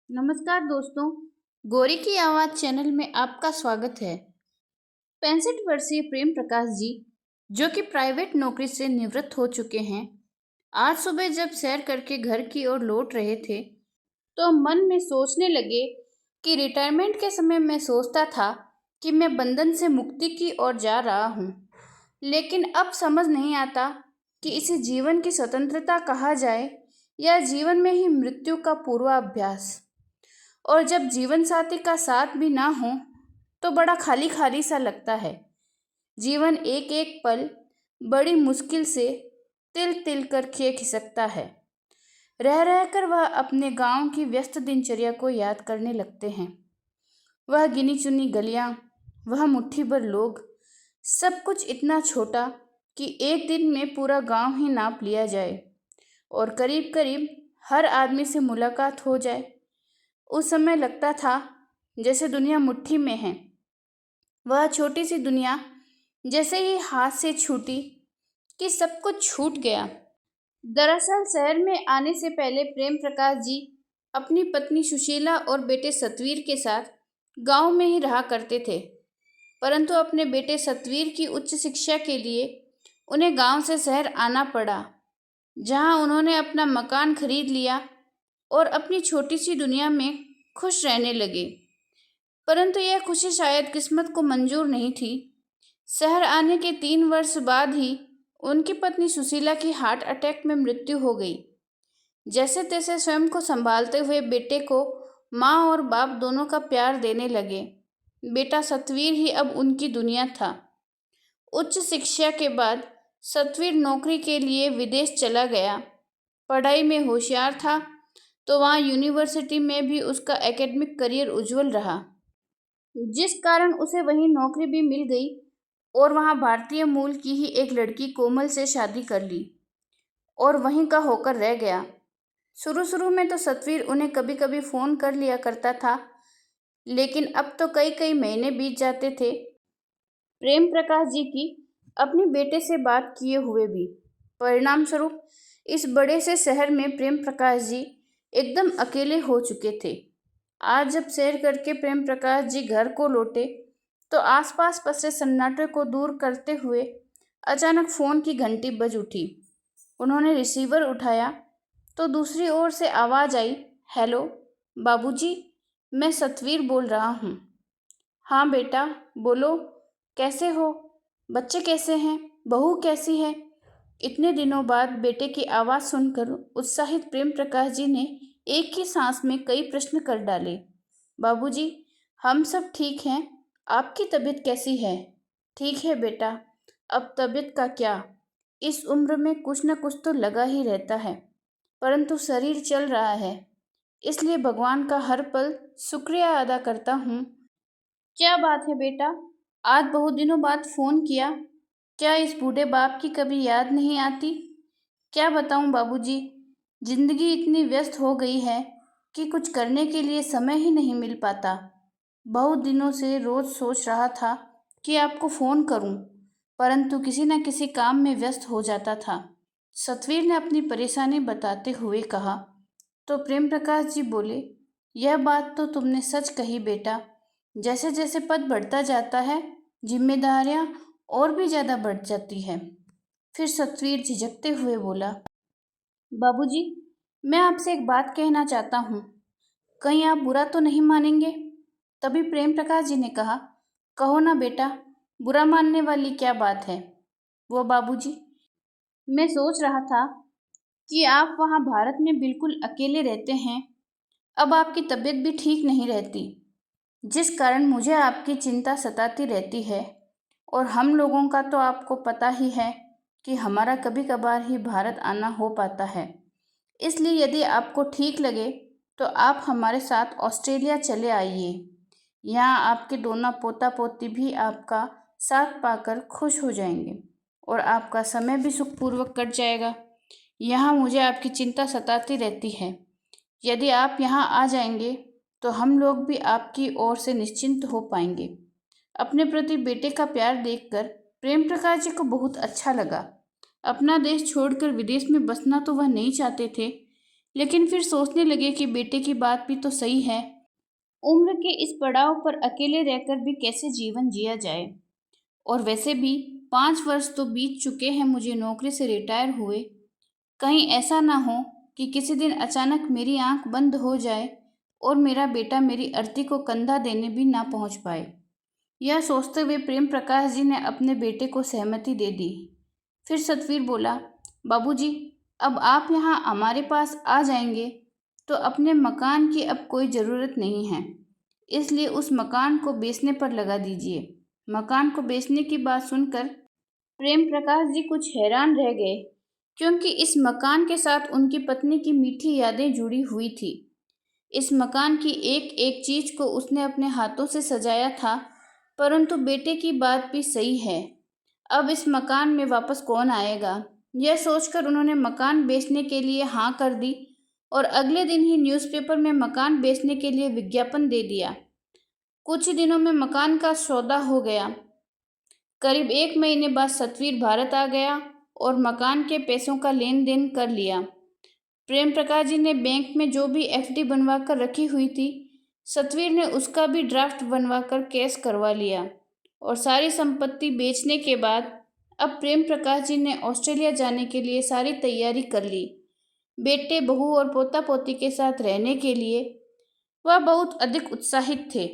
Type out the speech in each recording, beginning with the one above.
नमस्कार दोस्तों। गौरी की आवाज़ चैनल में आपका स्वागत है। 65 वर्षीय प्रेम प्रकाश जी, जो कि प्राइवेट नौकरी से निवृत्त हो चुके हैं, आज सुबह जब सैर करके घर की ओर लौट रहे थे तो मन में सोचने लगे कि रिटायरमेंट के समय मैं सोचता था कि मैं बंधन से मुक्ति की ओर जा रहा हूँ, लेकिन अब समझ नहीं आता कि इसे जीवन की स्वतंत्रता कहा जाए या जीवन में ही मृत्यु का पूर्वाभ्यास। और जब जीवन साथी का साथ भी ना हो तो बड़ा खाली खाली सा लगता है। जीवन एक एक पल बड़ी मुश्किल से तिल तिल करके खिसकता है। रह रहकर वह अपने गांव की व्यस्त दिनचर्या को याद करने लगते हैं। वह गिनी चुनी गलियां, वह मुट्ठी भर लोग, सब कुछ इतना छोटा कि एक दिन में पूरा गांव ही नाप लिया जाए और करीब करीब हर आदमी से मुलाकात हो जाए। उस समय लगता था जैसे दुनिया मुट्ठी में है। वह छोटी सी दुनिया जैसे ही हाथ से छूटी कि सब कुछ छूट गया। दरअसल शहर में आने से पहले प्रेम प्रकाश जी अपनी पत्नी सुशीला और बेटे सतवीर के साथ गांव में ही रहा करते थे, परंतु अपने बेटे सतवीर की उच्च शिक्षा के लिए उन्हें गांव से शहर आना पड़ा, जहां उन्होंने अपना मकान खरीद लिया और अपनी छोटी सी दुनिया में खुश रहने लगे। परंतु यह खुशी शायद किस्मत को मंजूर नहीं थी। शहर आने के 3 वर्ष बाद ही उनकी पत्नी सुशीला की हार्ट अटैक में मृत्यु हो गई। जैसे तैसे स्वयं को संभालते हुए बेटे को माँ और बाप दोनों का प्यार देने लगे। बेटा सतवीर ही अब उनकी दुनिया था। उच्च शिक्षा के बाद सतवीर नौकरी के लिए विदेश चला गया। पढ़ाई में होशियार था तो वहाँ यूनिवर्सिटी में भी उसका एकेडमिक करियर उज्जवल रहा, जिस कारण उसे वहीं नौकरी भी मिल गई और वहाँ भारतीय मूल की ही एक लड़की कोमल से शादी कर ली और वहीं का होकर रह गया। शुरू शुरू में तो सतवीर उन्हें कभी कभी फ़ोन कर लिया करता था, लेकिन अब तो कई कई महीने बीत जाते थे प्रेम प्रकाश जी की अपने बेटे से बात किए हुए भी। परिणाम स्वरूप इस बड़े से शहर में प्रेम प्रकाश जी एकदम अकेले हो चुके थे। आज जब सैर करके प्रेम प्रकाश जी घर को लौटे तो आसपास पसरे सन्नाटे को दूर करते हुए अचानक फ़ोन की घंटी बज उठी। उन्होंने रिसीवर उठाया तो दूसरी ओर से आवाज़ आई, हेलो बाबूजी, मैं सतवीर बोल रहा हूँ। हाँ बेटा बोलो, कैसे हो? बच्चे कैसे हैं? बहू कैसी है? इतने दिनों बाद बेटे की आवाज़ सुनकर उत्साहित प्रेम प्रकाश जी ने एक ही सांस में कई प्रश्न कर डाले। बाबूजी, हम सब ठीक हैं। आपकी तबीयत कैसी है? ठीक है बेटा, अब तबीयत का क्या, इस उम्र में कुछ न कुछ तो लगा ही रहता है, परंतु शरीर चल रहा है, इसलिए भगवान का हर पल शुक्रिया अदा करता हूँ। क्या बात है बेटा, आज बहुत दिनों बाद फ़ोन किया। क्या इस बूढ़े बाप की कभी याद नहीं आती? क्या बताऊं बाबूजी, जिंदगी इतनी व्यस्त हो गई है कि कुछ करने के लिए समय ही नहीं मिल पाता। बहुत दिनों से रोज सोच रहा था कि आपको फ़ोन करूं, परंतु किसी न किसी काम में व्यस्त हो जाता था। सतवीर ने अपनी परेशानी बताते हुए कहा तो प्रेम प्रकाश जी बोले, यह बात तो तुमने सच कही बेटा। जैसे जैसे पद बढ़ता जाता है, जिम्मेदारियां और भी ज़्यादा बढ़ जाती है। फिर सतवीर झिझकते हुए बोला, बाबूजी, मैं आपसे एक बात कहना चाहता हूँ, कहीं आप बुरा तो नहीं मानेंगे? तभी प्रेम प्रकाश जी ने कहा, कहो ना बेटा, बुरा मानने वाली क्या बात है? वो बाबूजी, मैं सोच रहा था कि आप वहाँ भारत में बिल्कुल अकेले रहते हैं। अब आपकी तबीयत भी ठीक नहीं रहती, जिस कारण मुझे आपकी चिंता सताती रहती है। और हम लोगों का तो आपको पता ही है कि हमारा कभी कभार ही भारत आना हो पाता है। इसलिए यदि आपको ठीक लगे तो आप हमारे साथ ऑस्ट्रेलिया चले आइए। यहाँ आपके दोनों पोता पोती भी आपका साथ पाकर खुश हो जाएंगे और आपका समय भी सुखपूर्वक कट जाएगा। यहाँ मुझे आपकी चिंता सताती रहती है। यदि आप यहाँ आ जाएंगे तो हम लोग भी आपकी ओर से निश्चिंत हो पाएंगे। अपने प्रति बेटे का प्यार देखकर प्रेम प्रकाश जी को बहुत अच्छा लगा। अपना देश छोड़कर विदेश में बसना तो वह नहीं चाहते थे, लेकिन फिर सोचने लगे कि बेटे की बात भी तो सही है। उम्र के इस पड़ाव पर अकेले रहकर भी कैसे जीवन जिया जाए। और वैसे भी 5 वर्ष तो बीत चुके हैं मुझे नौकरी से रिटायर हुए। कहीं ऐसा ना हो कि किसी दिन अचानक मेरी आंख बंद हो जाए और मेरा बेटा मेरी अर्थी को कंधा देने भी ना पहुंच पाए। यह सोचते हुए प्रेम प्रकाश जी ने अपने बेटे को सहमति दे दी। फिर सतवीर बोला, बाबूजी, अब आप यहाँ हमारे पास आ जाएंगे तो अपने मकान की अब कोई ज़रूरत नहीं है, इसलिए उस मकान को बेचने पर लगा दीजिए। मकान को बेचने की बात सुनकर प्रेम प्रकाश जी कुछ हैरान रह गए, क्योंकि इस मकान के साथ उनकी पत्नी की मीठी यादें जुड़ी हुई थी। इस मकान की एक एक चीज को उसने अपने हाथों से सजाया था। परंतु बेटे की बात भी सही है, अब इस मकान में वापस कौन आएगा। यह सोचकर उन्होंने मकान बेचने के लिए हाँ कर दी और अगले दिन ही न्यूज़पेपर में मकान बेचने के लिए विज्ञापन दे दिया। कुछ ही दिनों में मकान का सौदा हो गया। करीब 1 महीने बाद सतवीर भारत आ गया और मकान के पैसों का लेन देन कर लिया। प्रेम प्रकाश जी ने बैंक में जो भी एफडी बनवा कर रखी हुई थी, सतवीर ने उसका भी ड्राफ्ट बनवा कर कैश करवा लिया। और सारी संपत्ति बेचने के बाद अब प्रेम प्रकाश जी ने ऑस्ट्रेलिया जाने के लिए सारी तैयारी कर ली। बेटे, बहू और पोता पोती के साथ रहने के लिए वह बहुत अधिक उत्साहित थे।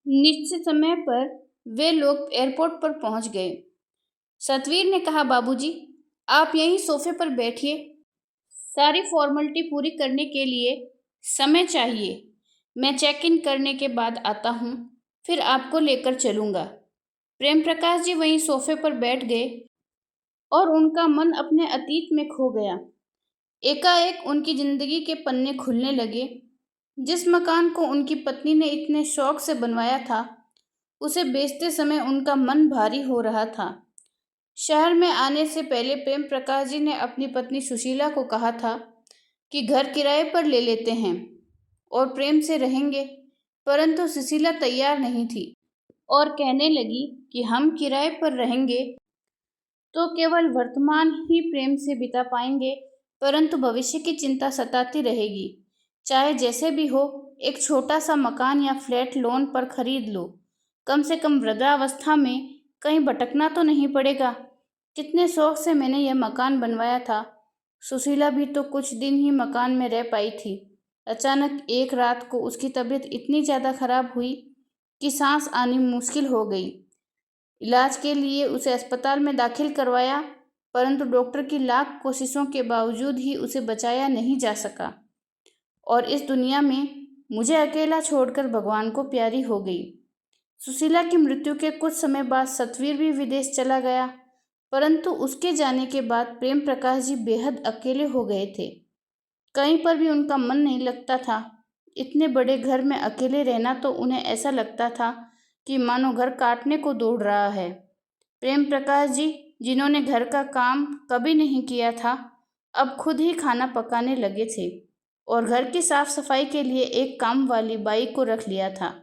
निश्चित समय पर वे लोग एयरपोर्ट पर पहुंच गए। सतवीर ने कहा, बाबूजी, आप यहीं सोफे पर बैठिए, सारी फॉर्मेलिटी पूरी करने के लिए समय चाहिए। मैं चेक इन करने के बाद आता हूँ, फिर आपको लेकर चलूँगा। प्रेम प्रकाश जी वहीं सोफे पर बैठ गए और उनका मन अपने अतीत में खो गया। एकाएक उनकी जिंदगी के पन्ने खुलने लगे। जिस मकान को उनकी पत्नी ने इतने शौक से बनवाया था, उसे बेचते समय उनका मन भारी हो रहा था। शहर में आने से पहले प्रेम प्रकाश जी ने अपनी पत्नी सुशीला को कहा था कि घर किराए पर ले लेते हैं और प्रेम से रहेंगे, परंतु सुशीला तैयार नहीं थी और कहने लगी कि हम किराए पर रहेंगे तो केवल वर्तमान ही प्रेम से बिता पाएंगे, परंतु भविष्य की चिंता सताती रहेगी। चाहे जैसे भी हो, एक छोटा सा मकान या फ्लैट लोन पर खरीद लो, कम से कम वृद्धावस्था में कहीं भटकना तो नहीं पड़ेगा। कितने शौक से मैंने यह मकान बनवाया था। सुशीला भी तो कुछ दिन ही मकान में रह पाई थी। अचानक एक रात को उसकी तबीयत इतनी ज़्यादा खराब हुई कि सांस आनी मुश्किल हो गई। इलाज के लिए उसे अस्पताल में दाखिल करवाया, परंतु डॉक्टर की लाख कोशिशों के बावजूद ही उसे बचाया नहीं जा सका और इस दुनिया में मुझे अकेला छोड़कर भगवान को प्यारी हो गई। सुशीला की मृत्यु के कुछ समय बाद सतवीर भी विदेश चला गया, परंतु उसके जाने के बाद प्रेम प्रकाश जी बेहद अकेले हो गए थे। कहीं पर भी उनका मन नहीं लगता था। इतने बड़े घर में अकेले रहना तो उन्हें ऐसा लगता था कि मानो घर काटने को दौड़ रहा है। प्रेम प्रकाश जी, जिन्होंने घर का काम कभी नहीं किया था, अब खुद ही खाना पकाने लगे थे और घर की साफ सफाई के लिए एक काम वाली बाई को रख लिया था।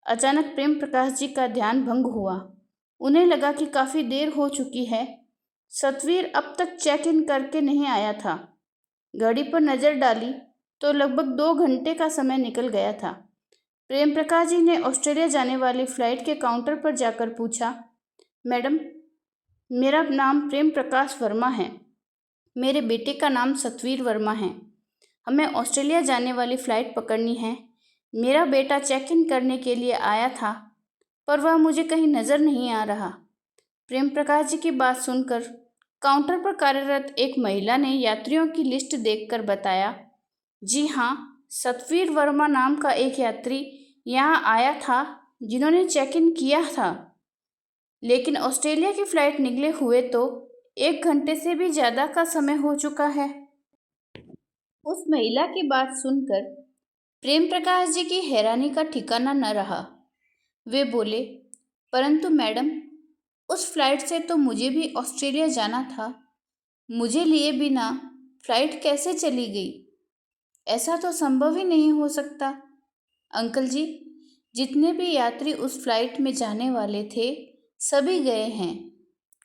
अचानक प्रेम प्रकाश जी का ध्यान भंग हुआ। उन्हें लगा कि काफ़ी देर हो चुकी है। सतवीर अब तक चेक इन करके नहीं आया था। घड़ी पर नज़र डाली तो लगभग 2 घंटे का समय निकल गया था। प्रेम प्रकाश जी ने ऑस्ट्रेलिया जाने वाली फ़्लाइट के काउंटर पर जाकर पूछा, मैडम, मेरा नाम प्रेम प्रकाश वर्मा है। मेरे बेटे का नाम सतवीर वर्मा है। हमें ऑस्ट्रेलिया जाने वाली फ़्लाइट पकड़नी है। मेरा बेटा चेक इन करने के लिए आया था, पर वह मुझे कहीं नज़र नहीं आ रहा। प्रेम प्रकाश जी की बात सुनकर काउंटर पर कार्यरत एक महिला ने यात्रियों की लिस्ट देखकर बताया, जी हाँ, सतवीर वर्मा नाम का एक यात्री यहाँ आया था जिन्होंने चेक इन किया था, लेकिन ऑस्ट्रेलिया की फ़्लाइट निकले हुए तो 1 घंटे से भी ज़्यादा का समय हो चुका है। उस महिला की बात सुनकर प्रेम प्रकाश जी की हैरानी का ठिकाना न रहा। वे बोले, परंतु मैडम, उस फ्लाइट से तो मुझे भी ऑस्ट्रेलिया जाना था। मुझे लिए बिना फ्लाइट कैसे चली गई? ऐसा तो संभव ही नहीं हो सकता। अंकल जी, जितने भी यात्री उस फ्लाइट में जाने वाले थे, सभी गए हैं।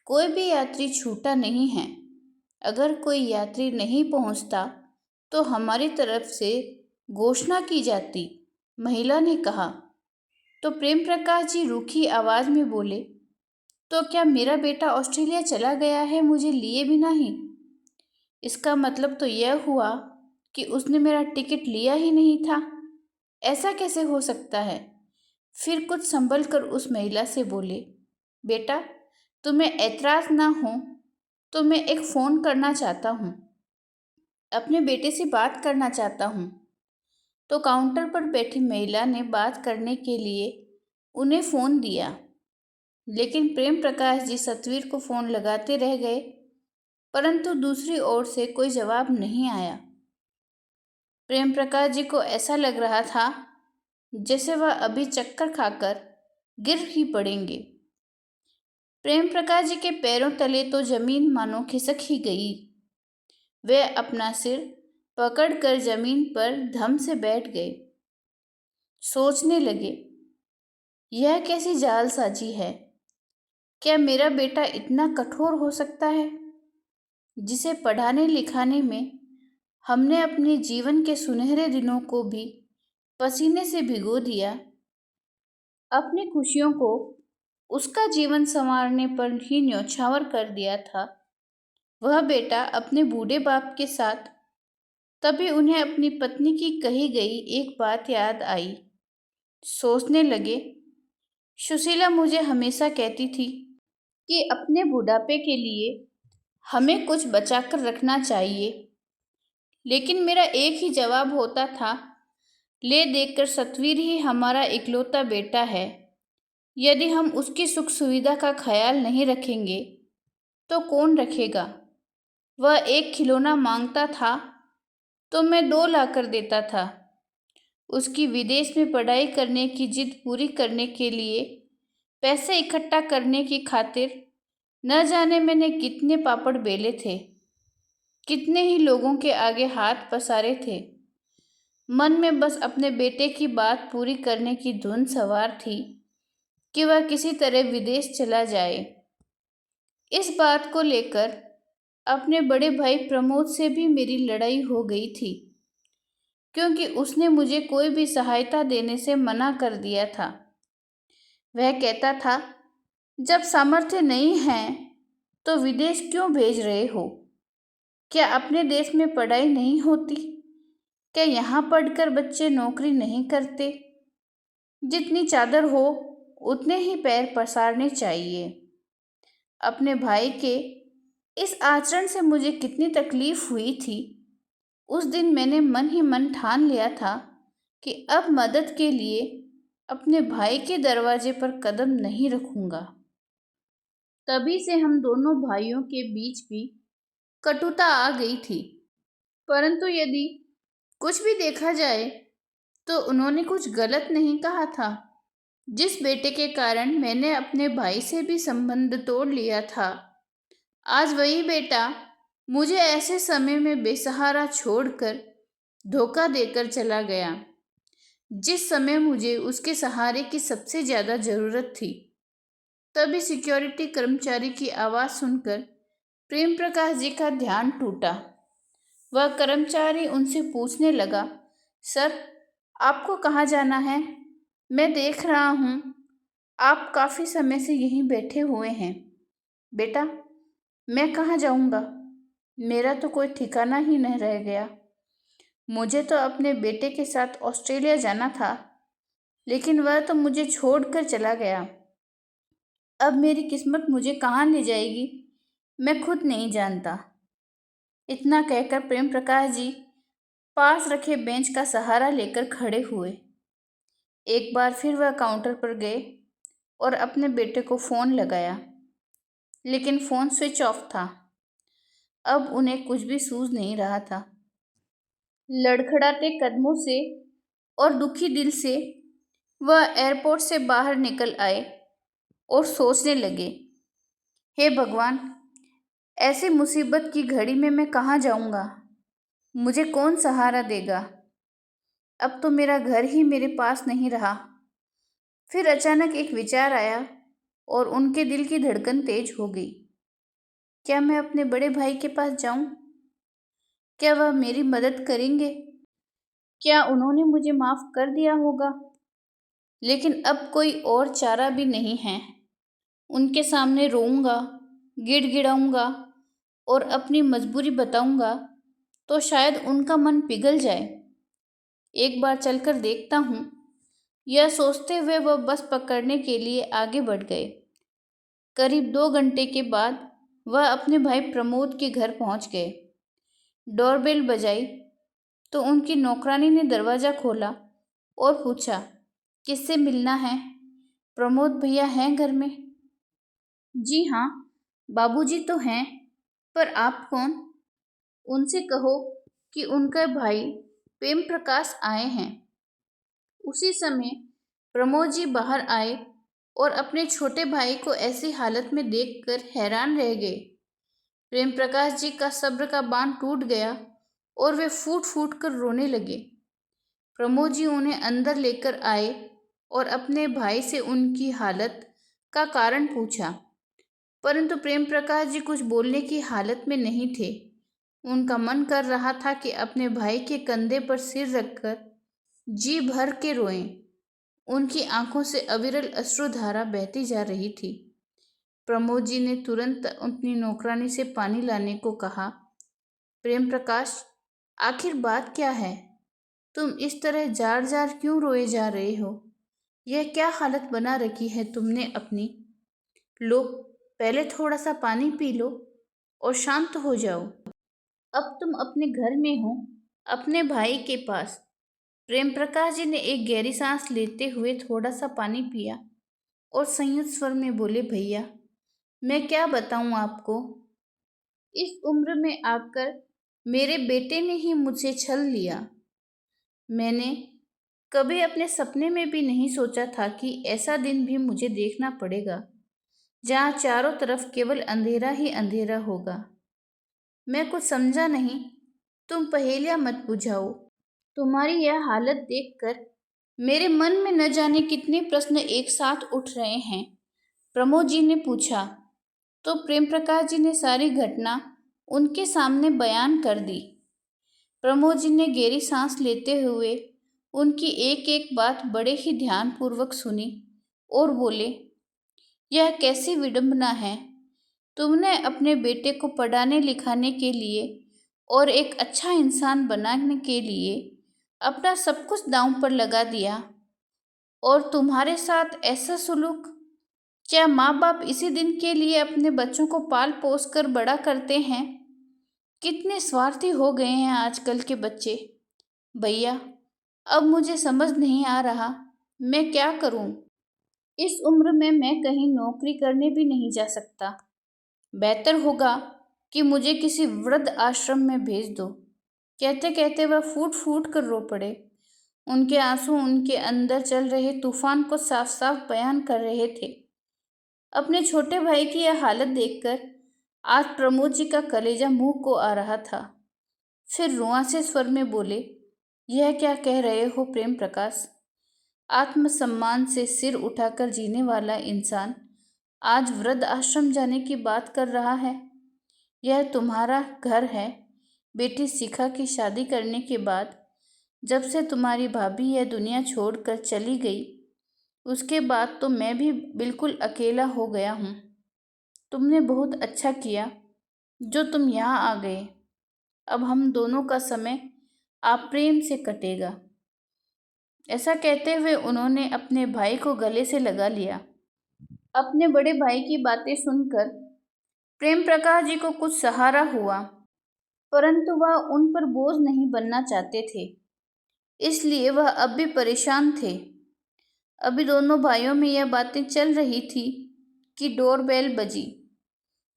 कोई भी यात्री छूटा नहीं है। अगर कोई यात्री नहीं पहुंचता तो हमारी तरफ से घोषणा की जाती, महिला ने कहा। तो प्रेम प्रकाश जी रूखी आवाज में बोले, तो क्या मेरा बेटा ऑस्ट्रेलिया चला गया है मुझे लिए बिना ही? इसका मतलब तो यह हुआ कि उसने मेरा टिकट लिया ही नहीं था। ऐसा कैसे हो सकता है? फिर कुछ संभल कर उस महिला से बोले, बेटा तुम्हें ऐतराज ना हो तो मैं एक फ़ोन करना चाहता हूँ, अपने बेटे से बात करना चाहता हूँ। तो काउंटर पर बैठी महिला ने बात करने के लिए उन्हें फ़ोन दिया, लेकिन प्रेम प्रकाश जी सतवीर को फ़ोन लगाते रह गए, परंतु दूसरी ओर से कोई जवाब नहीं आया। प्रेम प्रकाश जी को ऐसा लग रहा था जैसे वह अभी चक्कर खाकर गिर ही पड़ेंगे। प्रेम प्रकाश जी के पैरों तले तो जमीन मानो खिसक ही गई। वे अपना सिर पकड़कर जमीन पर धम से बैठ गए। सोचने लगे, यह कैसी जालसाजी है? क्या मेरा बेटा इतना कठोर हो सकता है, जिसे पढ़ाने लिखाने में हमने अपने जीवन के सुनहरे दिनों को भी पसीने से भिगो दिया, अपनी खुशियों को उसका जीवन संवारने पर ही न्यौछावर कर दिया था। वह बेटा अपने बूढ़े बाप के साथ। तभी उन्हें अपनी पत्नी की कही गई एक बात याद आई। सोचने लगे, सुशीला मुझे हमेशा कहती थी कि अपने बुढ़ापे के लिए हमें कुछ बचाकर रखना चाहिए, लेकिन मेरा एक ही जवाब होता था, ले देकर सतवीर ही हमारा इकलौता बेटा है। यदि हम उसकी सुख सुविधा का ख्याल नहीं रखेंगे तो कौन रखेगा? वह एक खिलौना मांगता था तो मैं 2 लाकर देता था। उसकी विदेश में पढ़ाई करने की जिद पूरी करने के लिए पैसे इकट्ठा करने की खातिर न जाने मैंने कितने पापड़ बेले थे, कितने ही लोगों के आगे हाथ पसारे थे। मन में बस अपने बेटे की बात पूरी करने की धुन सवार थी कि वह किसी तरह विदेश चला जाए। इस बात को लेकर अपने बड़े भाई प्रमोद से भी मेरी लड़ाई हो गई थी, क्योंकि उसने मुझे कोई भी सहायता देने से मना कर दिया था। वह कहता था, जब सामर्थ्य नहीं है तो विदेश क्यों भेज रहे हो? क्या अपने देश में पढ़ाई नहीं होती? क्या यहाँ पढ़कर बच्चे नौकरी नहीं करते? जितनी चादर हो उतने ही पैर पसारने चाहिए। अपने भाई के इस आचरण से मुझे कितनी तकलीफ हुई थी। उस दिन मैंने मन ही मन ठान लिया था कि अब मदद के लिए अपने भाई के दरवाजे पर कदम नहीं रखूंगा। तभी से हम दोनों भाइयों के बीच भी कटुता आ गई थी। परंतु यदि कुछ भी देखा जाए तो उन्होंने कुछ गलत नहीं कहा था। जिस बेटे के कारण मैंने अपने भाई से भी संबंध तोड़ लिया था, आज वही बेटा मुझे ऐसे समय में बेसहारा छोड़कर धोखा देकर चला गया, जिस समय मुझे उसके सहारे की सबसे ज्यादा जरूरत थी। तभी सिक्योरिटी कर्मचारी की आवाज सुनकर प्रेम प्रकाश जी का ध्यान टूटा। वह कर्मचारी उनसे पूछने लगा, सर आपको कहाँ जाना है? मैं देख रहा हूँ आप काफ़ी समय से यहीं बैठे हुए हैं। बेटा मैं कहाँ जाऊँगा? मेरा तो कोई ठिकाना ही नहीं रह गया। मुझे तो अपने बेटे के साथ ऑस्ट्रेलिया जाना था, लेकिन वह तो मुझे छोड़कर चला गया। अब मेरी किस्मत मुझे कहाँ ले जाएगी मैं खुद नहीं जानता। इतना कहकर प्रेम प्रकाश जी पास रखे बेंच का सहारा लेकर खड़े हुए। एक बार फिर वह काउंटर पर गए और अपने बेटे को फ़ोन लगाया, लेकिन फ़ोन स्विच ऑफ था। अब उन्हें कुछ भी सूझ नहीं रहा था। लड़खड़ाते कदमों से और दुखी दिल से वह एयरपोर्ट से बाहर निकल आए और सोचने लगे, हे भगवान, ऐसी मुसीबत की घड़ी में मैं कहाँ जाऊँगा? मुझे कौन सहारा देगा? अब तो मेरा घर ही मेरे पास नहीं रहा। फिर अचानक एक विचार आया और उनके दिल की धड़कन तेज हो गई। क्या मैं अपने बड़े भाई के पास जाऊं? क्या वह मेरी मदद करेंगे? क्या उन्होंने मुझे माफ़ कर दिया होगा? लेकिन अब कोई और चारा भी नहीं है। उनके सामने रोऊंगा, गिड़गिड़ाऊंगा और अपनी मजबूरी बताऊंगा तो शायद उनका मन पिघल जाए। एक बार चलकर देखता हूँ। यह सोचते हुए वह बस पकड़ने के लिए आगे बढ़ गए। करीब 2 घंटे के बाद वह अपने भाई प्रमोद के घर पहुंच गए। डोरबेल बजाई तो उनकी नौकरानी ने दरवाज़ा खोला और पूछा, किससे मिलना है? प्रमोद भैया हैं घर में? जी हाँ, बाबूजी तो हैं, पर आप कौन? उनसे कहो कि उनका भाई प्रेम प्रकाश आए हैं। उसी समय प्रमोद जी बाहर आए और अपने छोटे भाई को ऐसी हालत में देखकर हैरान रह गए। प्रेम प्रकाश जी का सब्र का बांध टूट गया और वे फूट फूट कर रोने लगे। प्रमोद जी उन्हें अंदर लेकर आए और अपने भाई से उनकी हालत का कारण पूछा, परंतु प्रेम प्रकाश जी कुछ बोलने की हालत में नहीं थे। उनका मन कर रहा था कि अपने भाई के कंधे पर सिर रखकर जी भर के रोएं। उनकी आंखों से अविरल अश्रुधारा बहती जा रही थी। प्रमोद जी ने तुरंत अपनी नौकरानी से पानी लाने को कहा। प्रेम प्रकाश, आखिर बात क्या है? तुम इस तरह जार जार क्यों रोए जा रहे हो? यह क्या हालत बना रखी है तुमने अपनी? लो, पहले थोड़ा सा पानी पी लो और शांत हो जाओ। अब तुम अपने घर में हो, अपने भाई के पास। प्रेम प्रकाश जी ने एक गहरी सांस लेते हुए थोड़ा सा पानी पिया और संयत स्वर में बोले, भैया मैं क्या बताऊं आपको? इस उम्र में आकर मेरे बेटे ने ही मुझे छल लिया। मैंने कभी अपने सपने में भी नहीं सोचा था कि ऐसा दिन भी मुझे देखना पड़ेगा जहाँ चारों तरफ केवल अंधेरा ही अंधेरा होगा। मैं कुछ समझा नहीं। तुम पहेलियां मत बुझाओ। तुम्हारी यह हालत देखकर मेरे मन में न जाने कितने प्रश्न एक साथ उठ रहे हैं। प्रमोद जी ने पूछा। तो प्रेम प्रकाश जी ने सारी घटना उनके सामने बयान कर दी। प्रमोद जी ने गहरी सांस लेते हुए उनकी एक एक बात बड़े ही ध्यानपूर्वक सुनी और बोले, यह कैसी विडंबना है? तुमने अपने बेटे को पढ़ाने लिखाने के लिए और एक अच्छा इंसान बनाने के लिए अपना सब कुछ दांव पर लगा दिया, और तुम्हारे साथ ऐसा सुलूक? क्या माँ बाप इसी दिन के लिए अपने बच्चों को पाल पोस कर बड़ा करते हैं? कितने स्वार्थी हो गए हैं आजकल के बच्चे। भैया, अब मुझे समझ नहीं आ रहा मैं क्या करूं। इस उम्र में मैं कहीं नौकरी करने भी नहीं जा सकता। बेहतर होगा कि मुझे किसी वृद्ध आश्रम में भेज दो। कहते कहते वह फूट फूट कर रो पड़े। उनके आंसू उनके अंदर चल रहे तूफान को साफ साफ बयान कर रहे थे। अपने छोटे भाई की यह हालत देखकर आज प्रमोद जी का कलेजा मुंह को आ रहा था। फिर रुआंसे स्वर में बोले, यह क्या कह रहे हो प्रेम प्रकाश? आत्मसम्मान से सिर उठाकर जीने वाला इंसान आज वृद्ध आश्रम जाने की बात कर रहा है। यह तुम्हारा घर है। बेटी शिखा की शादी करने के बाद जब से तुम्हारी भाभी यह दुनिया छोड़कर चली गई, उसके बाद तो मैं भी बिल्कुल अकेला हो गया हूँ। तुमने बहुत अच्छा किया जो तुम यहाँ आ गए। अब हम दोनों का समय आप प्रेम से कटेगा। ऐसा कहते हुए उन्होंने अपने भाई को गले से लगा लिया। अपने बड़े भाई की बातें सुनकर प्रेम प्रकाश जी को कुछ सहारा हुआ, परंतु वह उन पर बोझ नहीं बनना चाहते थे, इसलिए वह अब भी परेशान थे। अभी दोनों भाइयों में यह बातें चल रही थी कि डोरबेल बजी।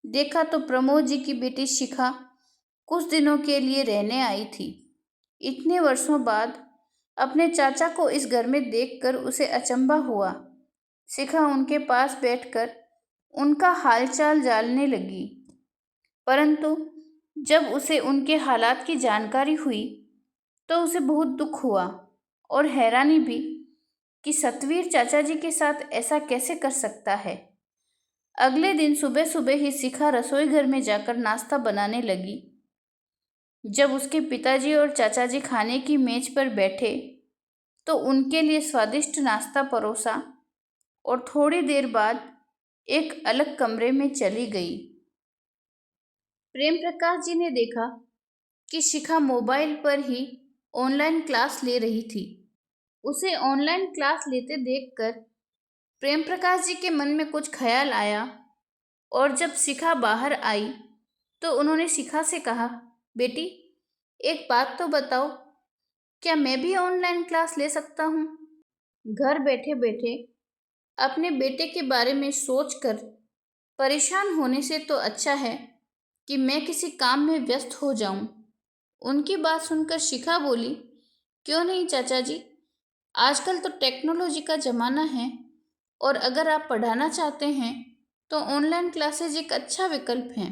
देखा तो प्रमोद जी की बेटी शिखा कुछ दिनों के लिए रहने आई थी। इतने वर्षों बाद अपने चाचा को इस घर में देखकर उसे अचंभा हुआ। शिखा उनके पास बैठकर उनका हालचाल जानने लगी, परंतु जब उसे उनके हालात की जानकारी हुई तो उसे बहुत दुख हुआ और हैरानी भी कि सतवीर चाचा जी के साथ ऐसा कैसे कर सकता है। अगले दिन सुबह सुबह ही शिखा रसोई घर में जाकर नाश्ता बनाने लगी। जब उसके पिताजी और चाचा जी खाने की मेज पर बैठे तो उनके लिए स्वादिष्ट नाश्ता परोसा और थोड़ी देर बाद एक अलग कमरे में चली गई। प्रेम प्रकाश जी ने देखा कि शिखा मोबाइल पर ही ऑनलाइन क्लास ले रही थी। उसे ऑनलाइन क्लास लेते देखकर प्रेम प्रकाश जी के मन में कुछ ख्याल आया और जब शिखा बाहर आई तो उन्होंने शिखा से कहा, बेटी एक बात तो बताओ, क्या मैं भी ऑनलाइन क्लास ले सकता हूँ? घर बैठे बैठे अपने बेटे के बारे में सोचकर परेशान होने से तो अच्छा है कि मैं किसी काम में व्यस्त हो जाऊं। उनकी बात सुनकर शिखा बोली, क्यों नहीं चाचा जी, आजकल तो टेक्नोलॉजी का ज़माना है और अगर आप पढ़ाना चाहते हैं तो ऑनलाइन क्लासेज एक अच्छा विकल्प है।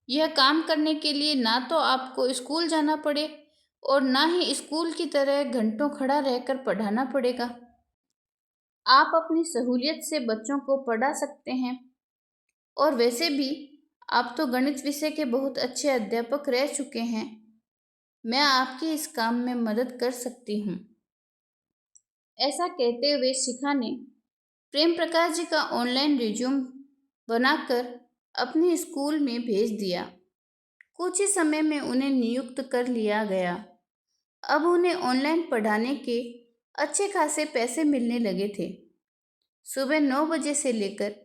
यह काम करने के लिए ना तो आपको स्कूल जाना पड़े और ना ही स्कूल की तरह घंटों खड़ा रहकर पढ़ाना पड़ेगा। आप अपनी सहूलियत से बच्चों को पढ़ा सकते हैं और वैसे भी आप तो गणित विषय के बहुत अच्छे अध्यापक रह चुके हैं। मैं आपकी इस काम में मदद कर सकती हूँ। ऐसा कहते हुए शिखा ने प्रेम प्रकाश जी का ऑनलाइन रिज्यूम बनाकर अपने स्कूल में भेज दिया। कुछ ही समय में उन्हें नियुक्त कर लिया गया। अब उन्हें ऑनलाइन पढ़ाने के अच्छे खासे पैसे मिलने लगे थे। सुबह 9 बजे से लेकर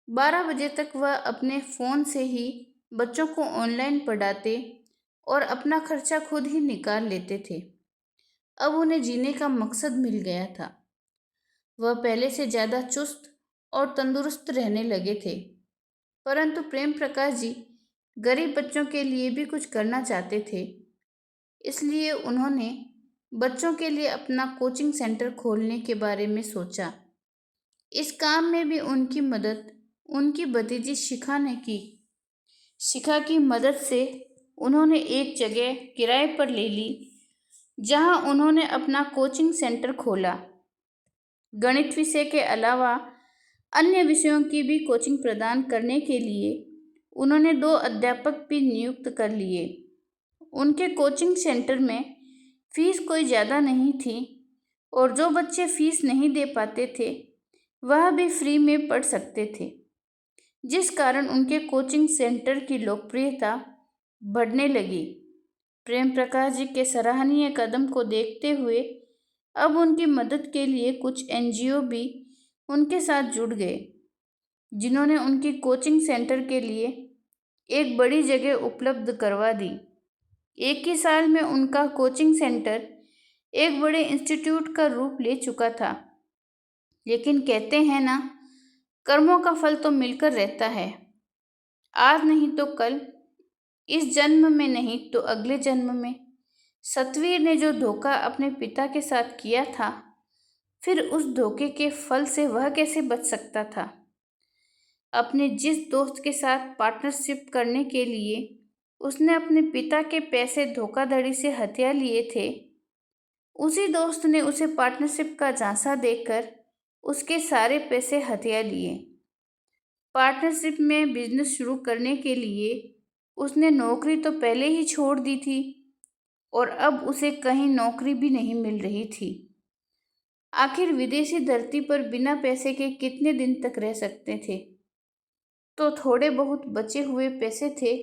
12 बजे तक वह अपने फ़ोन से ही बच्चों को ऑनलाइन पढ़ाते और अपना खर्चा खुद ही निकाल लेते थे। अब उन्हें जीने का मकसद मिल गया था। वह पहले से ज़्यादा चुस्त और तंदुरुस्त रहने लगे थे। परंतु प्रेम प्रकाश जी गरीब बच्चों के लिए भी कुछ करना चाहते थे। इसलिए उन्होंने बच्चों के लिए अपना कोचिंग सेंटर खोलने के बारे में सोचा। इस काम में भी उनकी मदद उनकी भतीजी शिखा ने की। शिखा की मदद से उन्होंने एक जगह किराए पर ले ली जहां उन्होंने अपना कोचिंग सेंटर खोला। गणित विषय के अलावा अन्य विषयों की भी कोचिंग प्रदान करने के लिए उन्होंने 2 अध्यापक भी नियुक्त कर लिए। उनके कोचिंग सेंटर में फीस कोई ज़्यादा नहीं थी और जो बच्चे फीस नहीं दे पाते थे वह भी फ्री में पढ़ सकते थे, जिस कारण उनके कोचिंग सेंटर की लोकप्रियता बढ़ने लगी। प्रेम प्रकाश जी के सराहनीय कदम को देखते हुए अब उनकी मदद के लिए कुछ एनजीओ भी उनके साथ जुड़ गए, जिन्होंने उनकी कोचिंग सेंटर के लिए एक बड़ी जगह उपलब्ध करवा दी। एक ही साल में उनका कोचिंग सेंटर एक बड़े इंस्टीट्यूट का रूप ले चुका था। लेकिन कहते हैं ना, कर्मों का फल तो मिलकर रहता है। आज नहीं तो कल, इस जन्म में नहीं तो अगले जन्म में। सतवीर ने जो धोखा अपने पिता के साथ किया था, फिर उस धोखे के फल से वह कैसे बच सकता था? अपने जिस दोस्त के साथ पार्टनरशिप करने के लिए उसने अपने पिता के पैसे धोखाधड़ी से हथिया लिए थे, उसी दोस्त ने उसे पार्टनरशिप का झांसा देकर उसके सारे पैसे हथिया लिए। पार्टनरशिप में बिजनेस शुरू करने के लिए उसने नौकरी तो पहले ही छोड़ दी थी और अब उसे कहीं नौकरी भी नहीं मिल रही थी। आखिर विदेशी धरती पर बिना पैसे के कितने दिन तक रह सकते थे? तो थोड़े बहुत बचे हुए पैसे थे,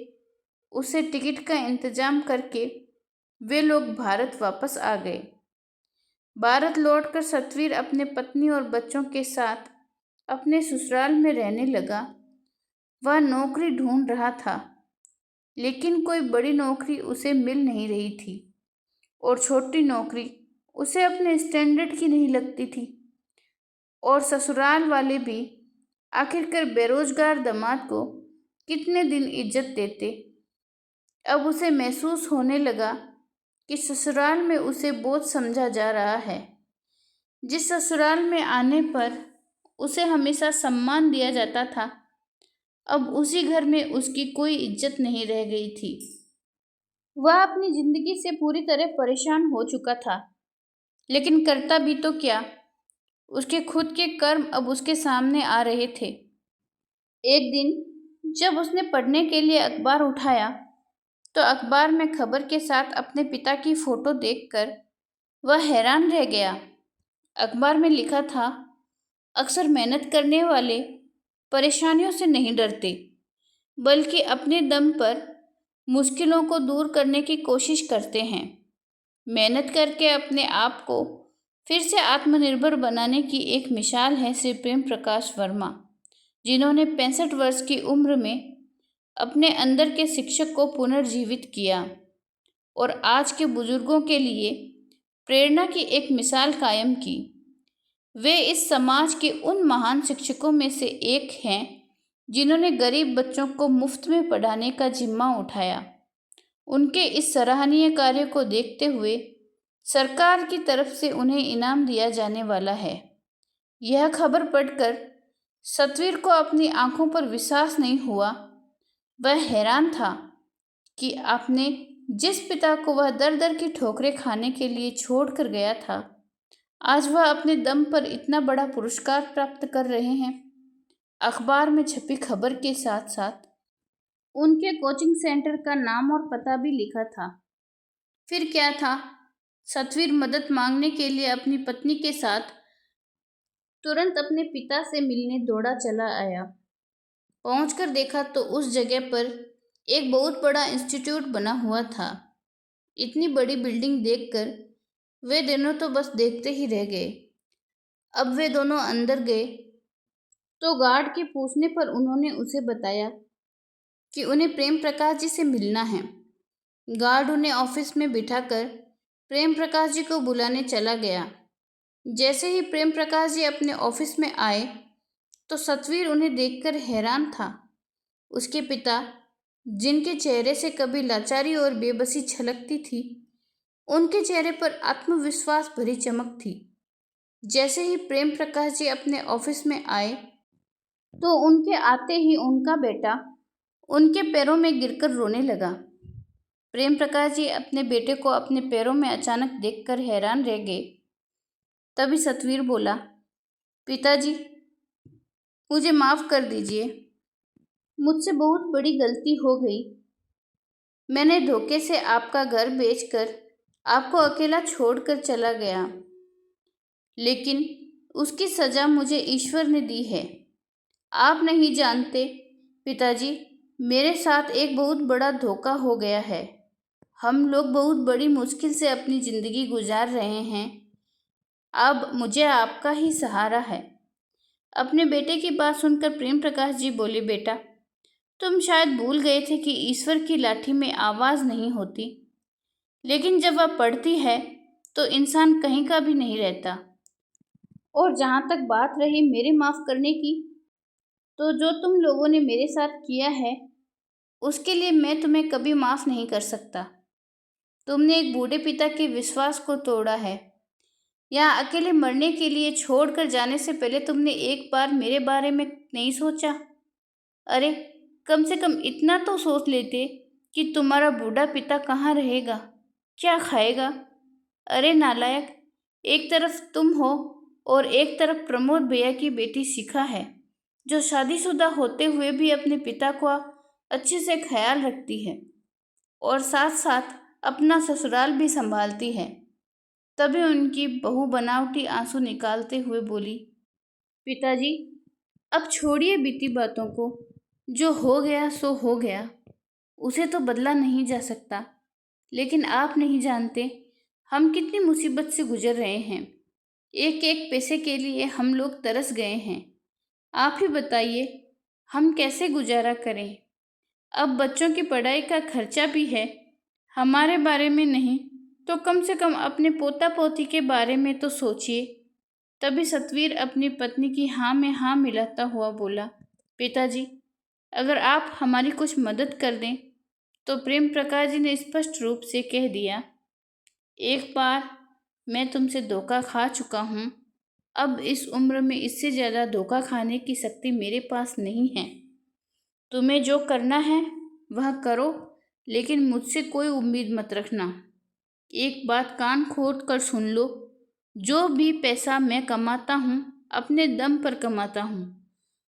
उसे टिकट का इंतजाम करके वे लोग भारत वापस आ गए। भारत लौटकर सतवीर अपने पत्नी और बच्चों के साथ अपने ससुराल में रहने लगा। वह नौकरी ढूंढ रहा था, लेकिन कोई बड़ी नौकरी उसे मिल नहीं रही थी और छोटी नौकरी उसे अपने स्टैंडर्ड की नहीं लगती थी। और ससुराल वाले भी आखिरकार बेरोजगार दामाद को कितने दिन इज्जत देते। अब उसे महसूस होने लगा कि ससुराल में उसे बोझ समझा जा रहा है। जिस ससुराल में आने पर उसे हमेशा सम्मान दिया जाता था, अब उसी घर में उसकी कोई इज्जत नहीं रह गई थी। वह अपनी जिंदगी से पूरी तरह परेशान हो चुका था, लेकिन करता भी तो क्या? उसके खुद के कर्म अब उसके सामने आ रहे थे। एक दिन जब उसने पढ़ने के लिए अखबार उठाया तो अखबार में खबर के साथ अपने पिता की फोटो देखकर वह हैरान रह गया। अखबार में लिखा था, अक्सर मेहनत करने वाले परेशानियों से नहीं डरते, बल्कि अपने दम पर मुश्किलों को दूर करने की कोशिश करते हैं। मेहनत करके अपने आप को फिर से आत्मनिर्भर बनाने की एक मिसाल है श्री प्रेम प्रकाश वर्मा, जिन्होंने 65 वर्ष की उम्र में अपने अंदर के शिक्षक को पुनर्जीवित किया और आज के बुजुर्गों के लिए प्रेरणा की एक मिसाल कायम की। वे इस समाज के उन महान शिक्षकों में से एक हैं जिन्होंने गरीब बच्चों को मुफ्त में पढ़ाने का जिम्मा उठाया। उनके इस सराहनीय कार्य को देखते हुए सरकार की तरफ से उन्हें इनाम दिया जाने वाला है। यह खबर पढ़कर सतवीर को अपनी आंखों पर विश्वास नहीं हुआ। वह हैरान था कि आपने जिस पिता को वह दर दर की ठोकरें खाने के लिए छोड़ कर गया था, आज वह अपने दम पर इतना बड़ा पुरस्कार प्राप्त कर रहे हैं। अखबार में छपी खबर के साथ साथ उनके कोचिंग सेंटर का नाम और पता भी लिखा था। फिर क्या था, सतवीर मदद मांगने के लिए अपनी पत्नी के साथ तुरंत अपने पिता से मिलने दौड़ा चला आया। पहुंचकर देखा तो उस जगह पर एक बहुत बड़ा इंस्टीट्यूट बना हुआ था। इतनी बड़ी बिल्डिंग देखकर वे दोनों तो बस देखते ही रह गए। अब वे दोनों अंदर गए तो गार्ड के पूछने पर उन्होंने उसे बताया कि उन्हें प्रेम प्रकाश जी से मिलना है। गार्ड उन्हें ऑफिस में बिठाकर प्रेम प्रकाश जी को बुलाने चला गया। जैसे ही प्रेम प्रकाश जी अपने ऑफिस में आए तो सतवीर उन्हें देखकर हैरान था। उसके पिता, जिनके चेहरे से कभी लाचारी और बेबसी छलकती थी, उनके चेहरे पर आत्मविश्वास भरी चमक थी। जैसे ही प्रेम प्रकाश जी अपने ऑफिस में आए तो उनके आते ही उनका बेटा उनके पैरों में गिरकर रोने लगा। प्रेम प्रकाश जी अपने बेटे को अपने पैरों में अचानक देखकर हैरान रह गए। तभी सतवीर बोला, पिताजी, मुझे माफ़ कर दीजिए। मुझसे बहुत बड़ी गलती हो गई। मैंने धोखे से आपका घर बेचकर आपको अकेला छोड़कर चला गया, लेकिन उसकी सज़ा मुझे ईश्वर ने दी है। आप नहीं जानते पिताजी, मेरे साथ एक बहुत बड़ा धोखा हो गया है। हम लोग बहुत बड़ी मुश्किल से अपनी ज़िंदगी गुजार रहे हैं। अब मुझे आपका ही सहारा है। अपने बेटे की बात सुनकर प्रेम प्रकाश जी बोले, बेटा, तुम शायद भूल गए थे कि ईश्वर की लाठी में आवाज़ नहीं होती, लेकिन जब वह पड़ती है तो इंसान कहीं का भी नहीं रहता। और जहाँ तक बात रही मेरे माफ़ करने की, तो जो तुम लोगों ने मेरे साथ किया है उसके लिए मैं तुम्हें कभी माफ़ नहीं कर सकता। तुमने एक बूढ़े पिता के विश्वास को तोड़ा है। यहाँ अकेले मरने के लिए छोड़कर जाने से पहले तुमने एक बार मेरे बारे में नहीं सोचा? अरे, कम से कम इतना तो सोच लेते कि तुम्हारा बूढ़ा पिता कहाँ रहेगा, क्या खाएगा। अरे नालायक, एक तरफ तुम हो और एक तरफ प्रमोद भैया की बेटी शिखा है, जो शादीशुदा होते हुए भी अपने पिता का अच्छे से ख्याल रखती है और साथ साथ अपना ससुराल भी संभालती है। तभी उनकी बहू बनावटी आंसू निकालते हुए बोली, पिताजी, अब छोड़िए बीती बातों को। जो हो गया सो हो गया, उसे तो बदला नहीं जा सकता। लेकिन आप नहीं जानते हम कितनी मुसीबत से गुजर रहे हैं। एक एक पैसे के लिए हम लोग तरस गए हैं। आप ही बताइए, हम कैसे गुजारा करें? अब बच्चों की पढ़ाई का खर्चा भी है। हमारे बारे में नहीं तो कम से कम अपने पोता पोती के बारे में तो सोचिए। तभी सतवीर अपनी पत्नी की हाँ में हाँ मिलाता हुआ बोला, पिताजी, अगर आप हमारी कुछ मदद कर दें। तो प्रेम प्रकाश जी ने स्पष्ट रूप से कह दिया, एक बार मैं तुमसे धोखा खा चुका हूँ। अब इस उम्र में इससे ज़्यादा धोखा खाने की शक्ति मेरे पास नहीं है। तुम्हें जो करना है वह करो, लेकिन मुझसे कोई उम्मीद मत रखना। एक बात कान खोल कर सुन लो, जो भी पैसा मैं कमाता हूँ अपने दम पर कमाता हूँ।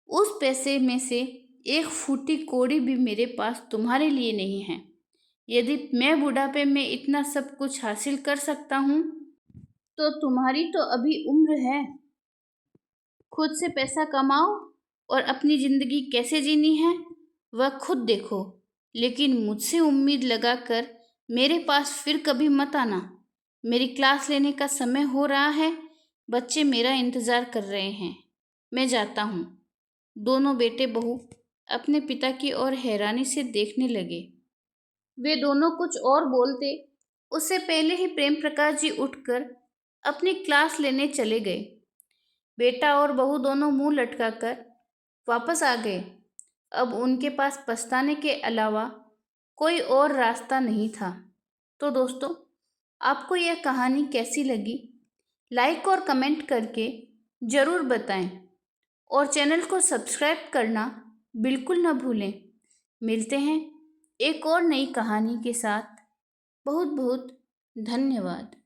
उस पैसे में से एक फूटी कौड़ी भी मेरे पास तुम्हारे लिए नहीं है। यदि मैं बुढ़ापे में इतना सब कुछ हासिल कर सकता हूँ तो तुम्हारी तो अभी उम्र है। खुद से पैसा कमाओ और अपनी जिंदगी कैसे जीनी है वह खुद देखो, लेकिन मुझसे उम्मीद लगाकर मेरे पास फिर कभी मत आना। मेरी क्लास लेने का समय हो रहा है, बच्चे मेरा इंतज़ार कर रहे हैं। मैं जाता हूँ। दोनों बेटे बहू अपने पिता की ओर हैरानी से देखने लगे। वे दोनों कुछ और बोलते उससे पहले ही प्रेम प्रकाश जी उठकर अपनी क्लास लेने चले गए। बेटा और बहू दोनों मुंह लटकाकर वापस आ गए। अब उनके पास पछताने के अलावा कोई और रास्ता नहीं था। तो दोस्तों, आपको यह कहानी कैसी लगी? लाइक और कमेंट करके ज़रूर बताएं और चैनल को सब्सक्राइब करना बिल्कुल न भूलें। मिलते हैं एक और नई कहानी के साथ। बहुत बहुत धन्यवाद।